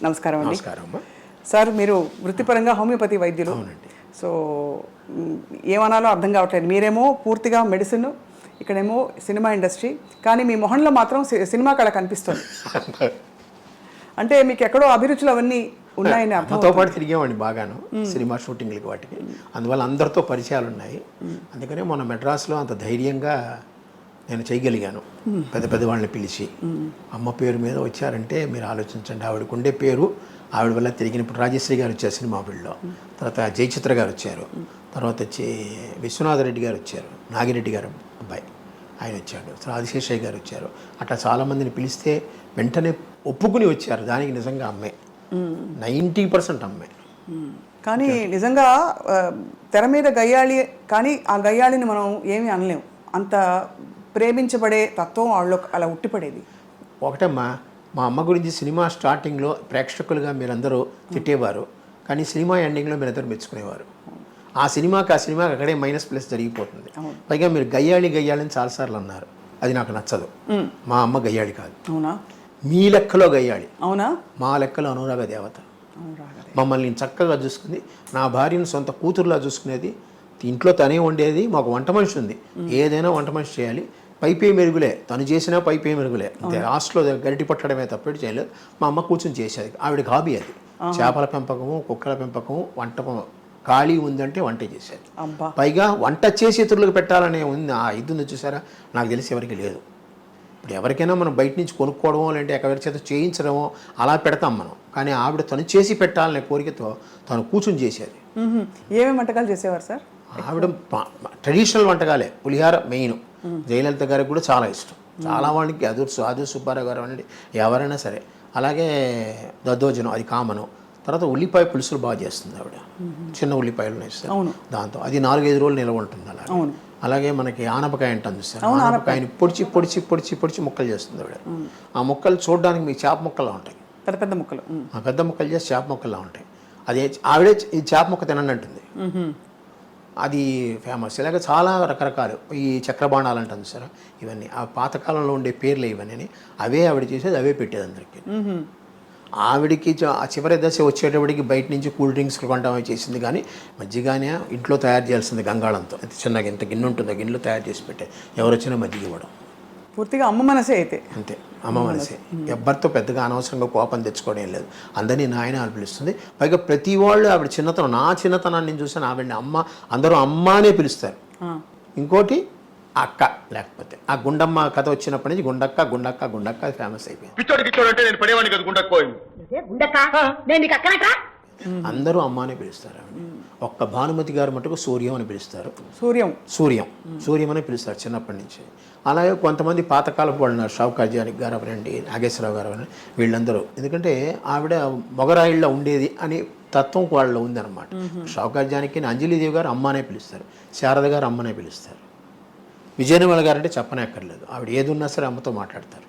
నమస్కారం అండి. నమస్కారం అమ్మా. సార్, మీరు వృత్తిపరంగా హోమియోపతి వైద్యులు. అవునండి. సో ఏమనాలో అర్థం కావట్లేదు. మీరేమో పూర్తిగా మెడిసిన్, ఇక్కడేమో సినిమా ఇండస్ట్రీ, కానీ మీ మొహంలో మాత్రం సినిమా కళ కనిపిస్తుంది. అంటే మీకు ఎక్కడో అభిరుచులు అవన్నీ ఉన్నాయని అర్థంతో పాటు తిరిగామండి బాగాను సినిమా షూటింగ్లకి వాటికి. అందువల్ల అందరితో పరిచయాలు ఉన్నాయి. అందుకనే మొన్న మెడ్రాస్లో అంత ధైర్యంగా నేను చేయగలిగాను. పెద్ద పెద్ద వాళ్ళని పిలిచి అమ్మ పేరు మీద వచ్చారంటే మీరు ఆలోచించండి. ఆవిడకు ఉండే పేరు, ఆవిడ వల్ల తిరిగిన. ఇప్పుడు రాజశ్రీ గారు వచ్చారు సినిమా ఫీల్డ్లో, తర్వాత జయచిత్ర గారు వచ్చారు, తర్వాత వచ్చి విశ్వనాథ రెడ్డి గారు వచ్చారు, నాగిరెడ్డి గారు అబ్బాయి ఆయన వచ్చాడు, ఆదిశేషయ్య గారు వచ్చారు. అట్లా చాలామందిని పిలిస్తే వెంటనే ఒప్పుకుని వచ్చారు. దానికి నిజంగా అమ్మాయి 90% అమ్మాయి. కానీ నిజంగా తెర మీద గయ్యాళి, కానీ ఆ గయ్యాళిని మనం ఏమీ అనలేము. అంత ప్రేమించబడే తత్వం వాళ్ళు అలా ఉట్టిపడేది. ఒకటమ్మా, మా అమ్మ గురించి సినిమా స్టార్టింగ్లో ప్రేక్షకులుగా మీరందరూ తిట్టేవారు, కానీ సినిమా ఎండింగ్లో మీరందరూ మెచ్చుకునేవారు. ఆ సినిమాకి అక్కడే -+ జరిగిపోతుంది. పైగా మీరు గయ్యాళి అని చాలాసార్లు అన్నారు. అది నాకు నచ్చదు. మా అమ్మ గయ్యాళి కాదు. అవునా? మీ లెక్కలో గయ్యాళి. అవునా? మా లెక్కలో అనురాగ దేవత. మమ్మల్ని చక్కగా చూసుకుంది. నా భార్యను సొంత కూతురులా చూసుకునేది. ఇంట్లో తనే వండేది. మాకు వంట మనిషి ఉంది. ఏదైనా వంట మనిషి చేయాలి. పైపే మెరుగులే, తను చేసినా పైపే మెరుగులే. లాస్ట్లో గరిటి పట్టడమే తప్పేటి చేయలేదు. మా అమ్మ కూర్చొని చేసేది. ఆవిడకి హాబీ అది. చేపల పెంపకము, కుక్కల పెంపకము, వంట ఖాళీ ఉందంటే వంట చేసేది. పైగా వంట చేసి ఇతరులకు పెట్టాలనే ఉంది. ఆ ఇది ఉంది చూసారా, నాకు తెలిసి ఎవరికి లేదు. ఇప్పుడు ఎవరికైనా మనం బయట నుంచి కొనుక్కోవడమో లేదంటే ఎవరి చేత చేయించడమో అలా పెడతాం మనం. కానీ ఆవిడ తను చేసి పెట్టాలనే కోరికతో తను కూర్చొని చేసేది. ఏమేమి వంటకాలు చేసేవారు సార్? ఆవిడ ట్రెడిషనల్ వంటకాలే. పులిహార మెయిన్. జయలలిత గారికి కూడా చాలా ఇష్టం. చాలా వాళ్ళకి ఆదూర్ సుబ్బారావు గారు అనండి, ఎవరైనా సరే. అలాగే దద్దోజనం, అది కామను. తర్వాత ఉల్లిపాయ పులుసులు బాగా చేస్తుంది ఆవిడ. చిన్న ఉల్లిపాయలు వేస్తారు దాంతో. అది 4-5 రోజులు నిల్వ ఉంటుంది. అలాగే మనకి ఆనపకాయ అంటాం చూస్తారు. ఆనపకాయని పొడిచి పొడిచి పొడిచి పొడిచి ముక్కలు చేస్తుంది ఆవిడ. ఆ ముక్కలు చూడడానికి మీకు చేప ముక్కలా ఉంటాయి. పెద్ద ముక్కలు. ఆ పెద్ద ముక్కలు చేసి చేప ముక్కల్లా ఉంటాయి. అది ఆవిడే ఈ చేప ముక్క తినండి అంటుంది. అది ఫేమస్. ఇలాగ చాలా రకరకాలు ఈ చక్రబాణాలు అంటాను సార్. ఇవన్నీ ఆ పాతకాలంలో ఉండే పేర్లు ఇవన్నీ. అవే ఆవిడ చేసేది, అవే పెట్టేది అందరికీ. ఆవిడికి ఆ చివరి దశ వచ్చేటప్పటికి బయట నుంచి కూల్ డ్రింక్స్ కొంటామే చేసింది. కానీ మజ్జిగానే ఇంట్లో తయారు చేయాల్సింది గంగాళంతో. చిన్నగా ఇంత గిన్నె ఉంటుందో గిన్నెలో తయారు చేసి పెట్టే. ఎవరు వచ్చినా మజ్జిగ ఇవ్వడం. పూర్తిగా అమ్మ మనసే అయితే. అంతే, అమ్మ మనసే. ఎవ్వరితో పెద్దగా అనవసరంగా కోపం తెచ్చుకోవడం లేదు. అందరినీ నాయన అని పిలుస్తుంది. పైగా ప్రతి వాళ్ళు ఆవిడ చిన్నతనం, నా చిన్నతనాన్ని చూసాను ఆవిడని అమ్మ, అందరూ అమ్మ అనే పిలుస్తారు. ఇంకోటి అక్క, లేకపోతే ఆ గుండమ్మ కథ వచ్చినప్పటి నుంచి గుండక్క గుండక్క గుండక్క ఫేమస్ అయిపోయింది. అందరూ అమ్మానే పిలుస్తారు ఆవిడ. ఒక్క భానుమతి గారు మటుకు సూర్యం అని పిలుస్తారు. సూర్యం అని పిలుస్తారు చిన్నప్పటి నుంచి. అలాగే కొంతమంది పాతకాలపు వాళ్ళు ఉన్నారు. షావుకార్ జానకి గారు అవరండి, నాగేశ్వరరావు గారు అవరండి, వీళ్ళందరూ. ఎందుకంటే ఆవిడ మొగరాయిళ్ళ ఉండేది అని తత్వం వాళ్ళలో ఉందన్నమాట. షావుకార్ జానకి అంజలిదేవి గారు అమ్మానే పిలుస్తారు. శారద గారు అమ్మనే పిలుస్తారు. విజయనిర్మల గారు అంటే చెప్పనక్కర్లేదు. ఆవిడ ఏది ఉన్నా సరే అమ్మతో మాట్లాడతారు.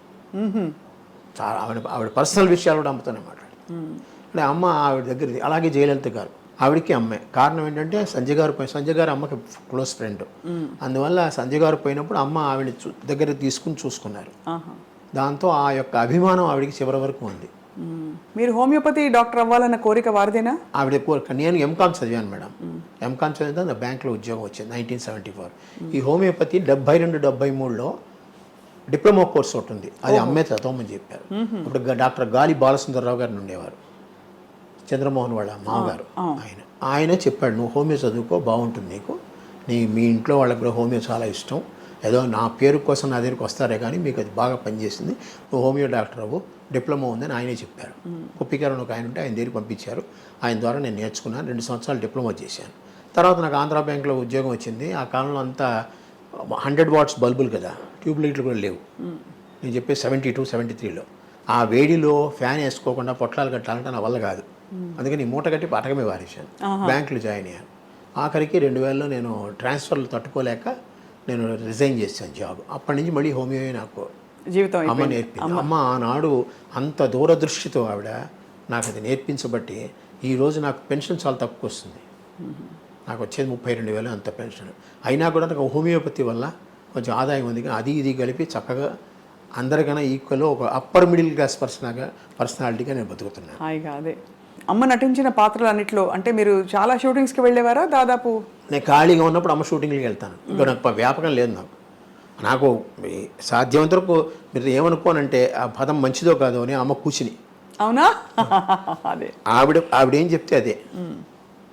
చాలా ఆవిడ పర్సనల్ విషయాలు కూడా అమ్మతోనే మాట్లాడతారు. అంటే అమ్మ ఆవిడ దగ్గరది. అలాగే జయలలిత గారు, ఆవిడకి అమ్మే. కారణం ఏంటంటే సంజయ్ గారు అమ్మకి క్లోజ్ ఫ్రెండ్. అందువల్ల సంజయ్ గారు పోయినప్పుడు అమ్మ ఆవిడ దగ్గర తీసుకుని చూసుకున్నారు. దాంతో ఆ యొక్క అభిమానం ఆవిడకి చివరి వరకు ఉంది. మీరు హోమియోపతి డాక్టర్ అవ్వాలన్న కోరిక వారిదేనా? ఆవిడ కోరిక. నేను ఎంకామ్ చదివాను మేడం. ఎంకామ్ చదివితే బ్యాంక్లో ఉద్యోగం వచ్చింది 1974. ఈ హోమియోపతి 72-73లో డిప్లొమా కోర్స్ ఒకటి ఉంది. అది అమ్మే చదవమని చెప్పారు. ఇప్పుడు డాక్టర్ గాలి బాలసుందరరావు గారిని ఉండేవారు, చంద్రమోహన్ వాళ్ళ మామగారు. ఆయన చెప్పాడు, నువ్వు హోమియో చదువుకో, బాగుంటుంది నీకు. మీ ఇంట్లో వాళ్ళకి కూడా హోమియో చాలా ఇష్టం. ఏదో నా పేరు కోసం నా దగ్గరికి వస్తారే కానీ మీకు అది బాగా పనిచేసింది, నువ్వు హోమియో డాక్టర్ అవ్వు, డిప్లొమా ఉందని ఆయనే చెప్పారు. కుప్పికారని ఒక ఆయన ఉంటే ఆయన దగ్గరికి పంపించారు. ఆయన ద్వారా నేను నేర్చుకున్నాను. 2 సంవత్సరాలు డిప్లొమా చేశాను. తర్వాత నాకు ఆంధ్రా బ్యాంక్లో ఉద్యోగం వచ్చింది. ఆ కాలంలో అంతా 100 వాట్స్ బల్బులు కదా, ట్యూబ్ లైట్లు కూడా లేవు. నేను చెప్పే 72, 73లో ఆ వేడిలో ఫ్యాన్ వేసుకోకుండా పొట్లాలు కట్టాలంటే నా వల్ల కాదు. అందుకని మూట కట్టి పటకమే వారేశాను. బ్యాంకులో జాయిన్ అయ్యాను. ఆఖరికి 2000లో నేను ట్రాన్స్ఫర్లు తట్టుకోలేక నేను రిజైన్ చేశాను జాబ్. అప్పటి నుంచి మళ్ళీ హోమియో నాకు జీవితం అమ్మ నేర్పింది. అమ్మ ఆనాడు అంత దూరదృష్టితో ఆవిడ నాకు అది నేర్పించబట్టి ఈరోజు నాకు పెన్షన్ చాలా తక్కువ వస్తుంది. నాకు వచ్చేది 32,000 అంత పెన్షన్. అయినా కూడా నాకు హోమియోపతి వల్ల కొంచెం ఆదాయం ఉంది. అది ఇది కలిపి చక్కగా అందరికన్నా ఈక్వల్ ఒక అప్పర్ మిడిల్ క్లాస్ పర్సనాలిటీగా నేను బతుకుతున్నాను. హాయిగా అదే అమ్మ నటించిన పాత్రలు అన్నిట్లో అంటే మీరు చాలా షూటింగ్స్కి వెళ్ళేవారా దాదాపు? నేను ఖాళీగా ఉన్నప్పుడు అమ్మ షూటింగ్కి వెళ్తాను. ఇంకా నాకు వ్యాపకం లేదు. నాకు సాధ్యమంత వరకు మీరు ఏమనుకోనంటే ఆ పదం మంచిదో కాదో అని అమ్మ కూర్చుని అవునా? అదే ఆవిడ ఏం చెప్తే అదే.